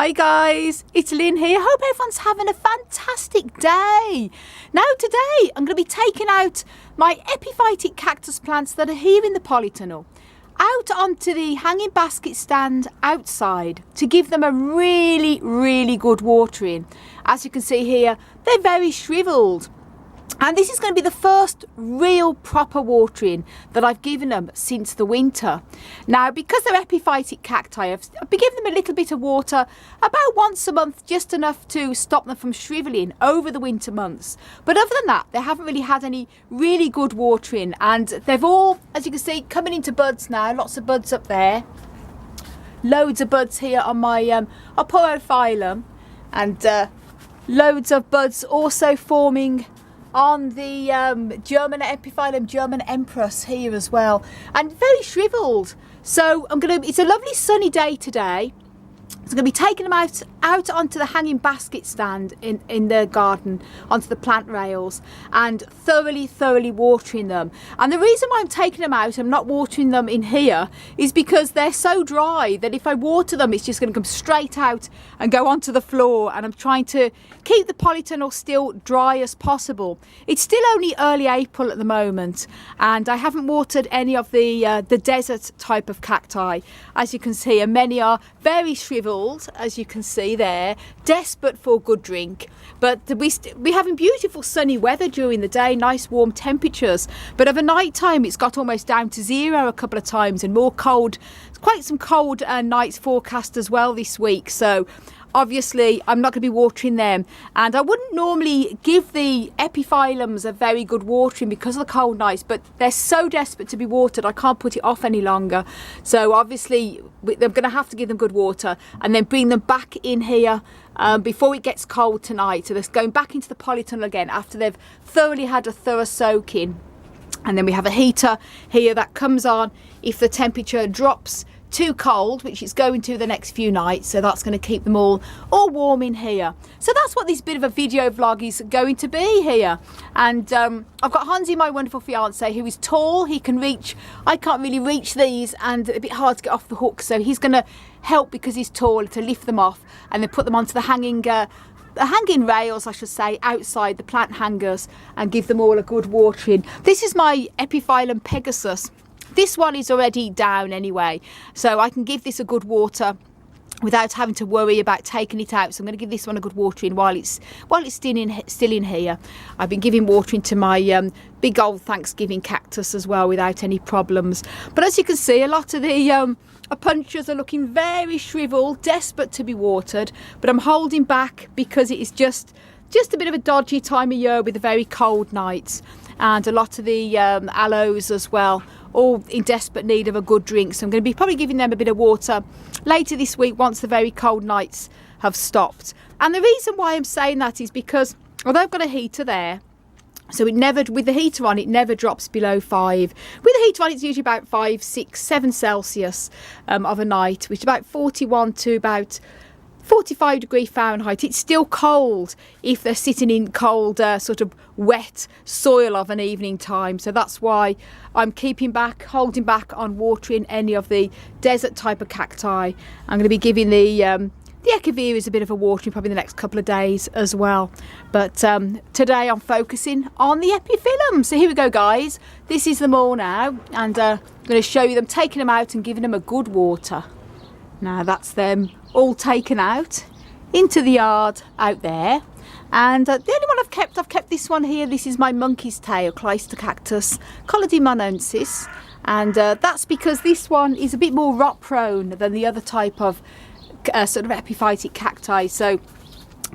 Hi guys, it's Lynn here. Hope everyone's having a fantastic day. Now today I'm going to be taking out my epiphytic cactus plants that are here in the polytunnel out onto the hanging basket stand outside to give them a really good watering. As you can see here, they're very shriveled. And this is going to be the first real proper watering that I've given them since the winter. Now, because they're epiphytic cacti, I've been giving them a little bit of water about once a month, just enough to stop them from shriveling over the winter months. But other than that, they haven't really had any really good watering, and they've all, as you can see, coming into buds now. Lots of buds up there. Loads of buds here on my Epiphyllum, and loads of buds also forming on the German Epiphyllum, German Empress here as well, and very shriveled. So it's a lovely sunny day today. So I'm going to be taking them out onto the hanging basket stand in the garden, onto the plant rails, and thoroughly watering them. And the reason why I'm taking them out, I'm not watering them in here, is because they're so dry that if I water them, it's just going to come straight out and go onto the floor. And I'm trying to keep the polytunnel still dry as possible. It's still only early April at the moment, and I haven't watered any of the desert type of cacti, as you can see, and many are very shriveled, as you can see there, desperate for a good drink. But we're having beautiful sunny weather during the day, nice warm temperatures, but over night time it's got almost down to 0 a couple of times, and more cold, quite some cold nights forecast as well this week. So obviously I'm not going to be watering them, and I wouldn't normally give the epiphyllums a very good watering because of the cold nights, but they're so desperate to be watered I can't put it off any longer. So obviously I'm going to have to give them good water and then bring them back in here before it gets cold tonight. So they're going back into the polytunnel again after they've thoroughly had a thorough soaking. And then we have a heater here that comes on if the temperature drops too cold, which it's going to the next few nights, so that's going to keep them all warm in here. So that's what this bit of a video vlog is going to be here. And I've got Hansi, my wonderful fiance, who is tall. He can reach, I can't really reach these, and a bit hard to get off the hook, so he's going to help because he's tall to lift them off and then put them onto the hanging rails, I should say, outside the plant hangers, and give them all a good watering. This is my Epiphyllum Pegasus. This one is already down anyway, so I can give this a good water without having to worry about taking it out. So I'm going to give this one a good watering while it's still in here. I've been giving watering to my big old Thanksgiving cactus as well without any problems. But as you can see, a lot of the apuntias are looking very shriveled, desperate to be watered, but I'm holding back because it is just a bit of a dodgy time of year with the very cold nights, and a lot of the aloes as well, all in desperate need of a good drink. So I'm going to be probably giving them a bit of water later this week once the very cold nights have stopped. And the reason why I'm saying that is because although I've got a heater there, so it never, with the heater on, it never drops below 5. With the heater on, it's usually about 5, 6, 7 Celsius of a night, which is about 41 to about 45 degrees Fahrenheit. It's still cold if they're sitting in cold, sort of wet soil of an evening time. So that's why I'm holding back on watering any of the desert type of cacti. I'm going to be giving the Echeverias a bit of a watering probably the next couple of days as well. But today I'm focusing on the Epiphyllum. So here we go, guys. This is them all now, and I'm going to show you them taking them out and giving them a good water. Now that's them all taken out into the yard out there, and the only one I've kept this one here. This is my monkey's tail Cleistocactus collodimonensis, and that's because this one is a bit more rot prone than the other type of sort of epiphytic cacti. So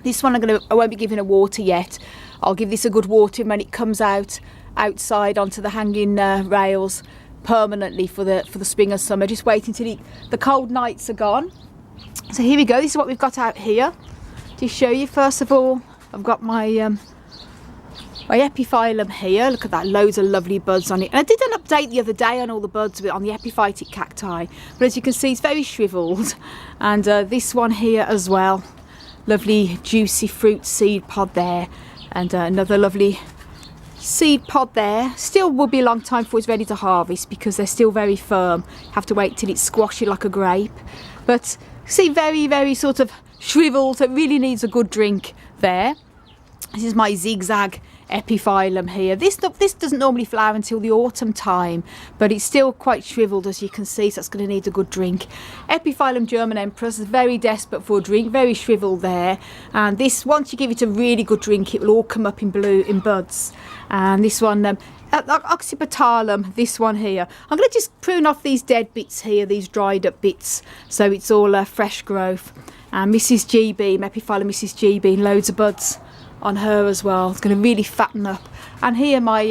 this one I won't be giving a water yet. I'll give this a good water when it comes out outside onto the hanging rails permanently for the spring and summer, just waiting till the cold nights are gone. So here we go. This is what we've got out here to show you. First of all, I've got my Epiphyllum here. Look at that, loads of lovely buds on it. And I did an update the other day on all the buds on the epiphytic cacti, but as you can see, it's very shriveled. And this one here as well, lovely juicy fruit seed pod there, and another lovely seed pod there. Still will be a long time before it's ready to harvest because they're still very firm. Have to wait till it's squashy like a grape. But see, very sort of shriveled, so it really needs a good drink there. This is my zigzag epiphyllum here. This doesn't normally flower until the autumn time, but it's still quite shriveled, as you can see, so that's going to need a good drink. Epiphyllum German Empress is very desperate for a drink, very shriveled there. And this, once you give it a really good drink, it will all come up in buds. And this one, Oxypetalum, this one here. I'm going to just prune off these dead bits here, these dried up bits, so it's all fresh growth. And Mrs. GB, Epiphyllum Mrs. GB, loads of buds on her as well. It's going to really fatten up. And here my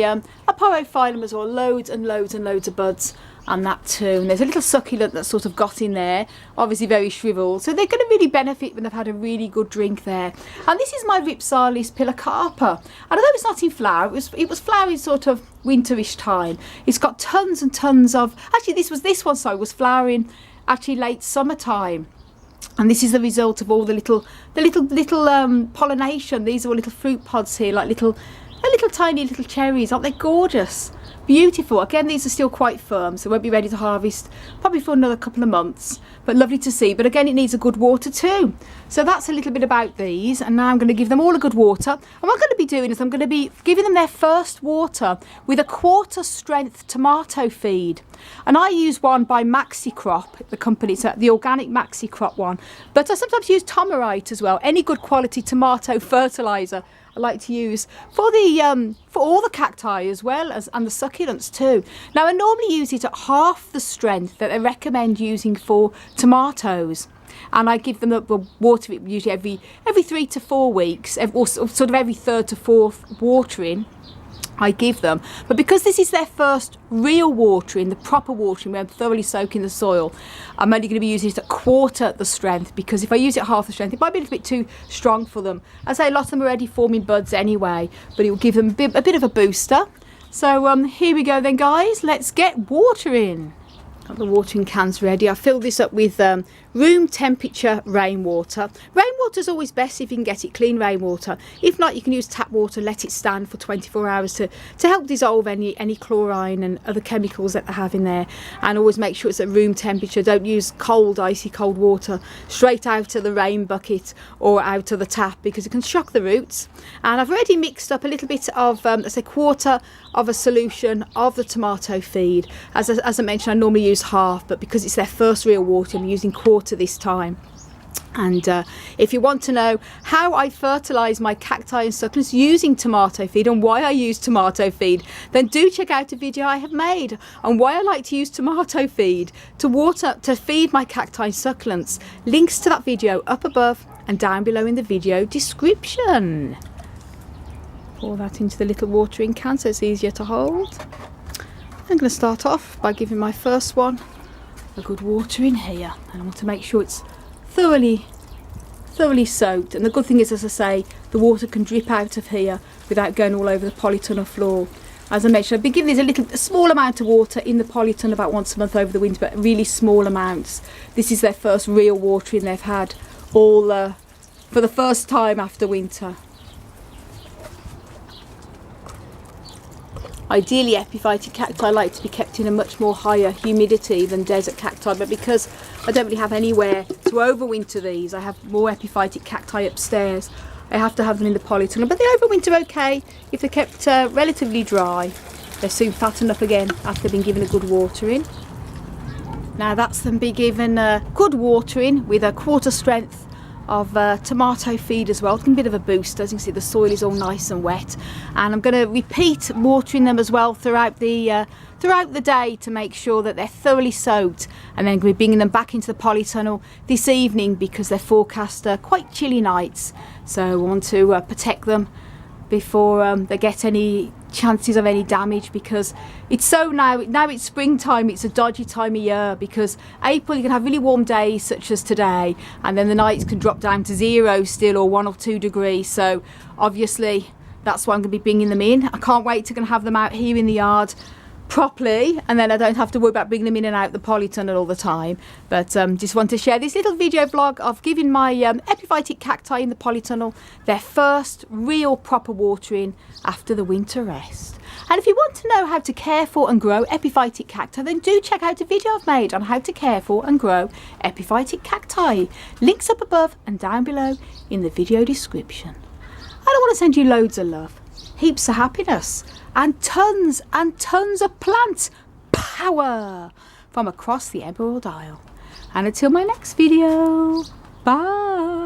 Aporophyllum as well, loads and loads and loads of buds on that too. And there's a little succulent that's sort of got in there, obviously very shriveled, so they're going to really benefit when they've had a really good drink there. And this is my Rhipsalis pilocarpa, and although it's not in flower, it was flowering sort of winterish time. It's got tons and tons of, actually this one was flowering actually late summertime. And this is the result of all the little pollination. These are all little fruit pods here, like little tiny little cherries. Aren't they gorgeous? Beautiful. Again, these are still quite firm, so won't be ready to harvest probably for another couple of months, but lovely to see. But again, it needs a good water too. So that's a little bit about these, and now I'm going to give them all a good water. And what I'm going to be doing is I'm going to be giving them their first water with a 1/4 strength tomato feed. And I use one by MaxiCrop, the company, it's the organic MaxiCrop one, but I sometimes use Tomerite as well. Any good quality tomato fertiliser I like to use for all the cacti as well as and the succulents too. Now I normally use it at half the strength that I recommend using for tomatoes, and I give them the water usually every 3 to 4 weeks, or sort of every 3rd to 4th watering I give them. But because this is their first real watering, the proper watering where I'm thoroughly soaking the soil, I'm only going to be using it at 1/4 the strength, because if I use it at half the strength it might be a little bit too strong for them. As I say, a lot of them are already forming buds anyway, but it will give them a bit of a booster. So here we go then, guys, let's get watering. Got the watering cans ready. I fill this up with room temperature rainwater. Rainwater is always best if you can get it clean rainwater. If not, you can use tap water, let it stand for 24 hours to help dissolve any chlorine and other chemicals that they have in there. And always make sure it's at room temperature. Don't use cold, icy cold water straight out of the rain bucket or out of the tap, because it can shock the roots. And I've already mixed up a little bit of, let's say, 1/4 of a solution of the tomato feed. As I mentioned, I normally use half, but because it's their first real water, I'm using 1/4 this time. And if you want to know how I fertilise my cacti and succulents using tomato feed and why I use tomato feed, then do check out a video I have made on why I like to use tomato feed to feed my cacti and succulents. Links to that video up above and down below in the video description. Pour that into the little watering can so it's easier to hold. I'm going to start off by giving my first one a good water in here, and I want to make sure it's thoroughly soaked. And the good thing is, as I say, the water can drip out of here without going all over the polytunnel floor. As I mentioned, I've been giving these a small amount of water in the polytunnel about once a month over the winter, but really small amounts. This is their first real watering they've had all for the first time after winter. Ideally, epiphytic cacti like to be kept in a much more higher humidity than desert cacti, but because I don't really have anywhere to overwinter these, I have more epiphytic cacti upstairs. I have to have them in the polytunnel, but they overwinter okay if they're kept relatively dry. They soon fatten up again after they've been given a good watering. Now that's them be given a good watering with a 1/4 strength of tomato feed as well. It's a bit of a boost. As you can see, the soil is all nice and wet, and I'm going to repeat watering them as well throughout the day to make sure that they're thoroughly soaked, and then I'm going to be bringing them back into the polytunnel this evening because they're forecast quite chilly nights, so I want to protect them before they get any chances of any damage, because it's so now it's springtime, it's a dodgy time of year, because April you can have really warm days such as today, and then the nights can drop down to 0 still, or 1 or 2 degrees. So obviously that's why I'm going to be bringing them in. I can't wait to have them out here in the yard properly, and then I don't have to worry about bringing them in and out the polytunnel all the time. But just want to share this little video vlog of giving my epiphytic cacti in the polytunnel their first real proper watering after the winter rest. And if you want to know how to care for and grow epiphytic cacti, then do check out a video I've made on how to care for and grow epiphytic cacti. Links up above and down below in the video description. And I want to send you loads of love, heaps of happiness, and tons of plant power from across the Emerald Isle. And until my next video, bye!